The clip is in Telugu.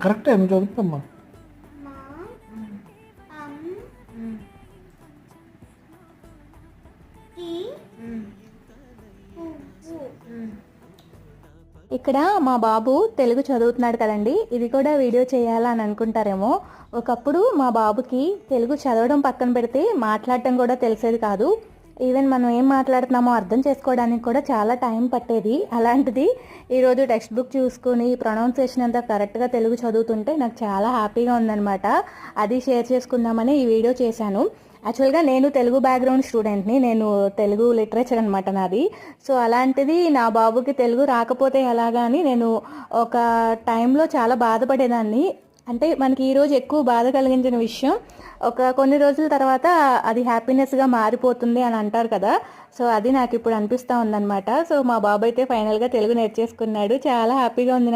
కరెక్టే నువ్వు చదువుతామ్మా. ఇక్కడ మా బాబు తెలుగు చదువుతున్నాడు కదండి, ఇది కూడా వీడియో చేయాలని అనుకుంటారేమో. ఒకప్పుడు మా బాబుకి తెలుగు చదవడం పక్కన పెడితే మాట్లాడటం కూడా తెలిసేది కాదు. ఈవెన్ మనం ఏం మాట్లాడుతున్నామో అర్థం చేసుకోవడానికి కూడా చాలా టైం పట్టేది. అలాంటిది ఈరోజు టెక్స్ట్ బుక్ చూసుకుని ప్రొనౌన్సియేషన్ అంతా కరెక్ట్గా తెలుగు చదువుతుంటే నాకు చాలా హ్యాపీగా ఉందన్నమాట. అది షేర్ చేసుకుందామని ఈ వీడియో చేశాను. యాక్చువల్గా నేను తెలుగు బ్యాక్గ్రౌండ్ స్టూడెంట్ని, నేను తెలుగు లిటరేచర్ అనమాట నాది. సో అలాంటిది నా బాబుకి తెలుగు రాకపోతే ఎలాగా అని నేను ఒక టైంలో చాలా బాధపడేదాన్ని. అంటే మనకి ఈరోజు ఎక్కువ బాధ కలిగించిన విషయం కొన్ని రోజుల తర్వాత అది హ్యాపీనెస్గా మారిపోతుంది అని అంటారు కదా. సో అది నాకు ఇప్పుడు అనిపిస్తూ ఉందన్నమాట. సో మా బాబు అయితే ఫైనల్గా తెలుగు నేర్చేసుకున్నాడు. చాలా హ్యాపీగా ఉంది.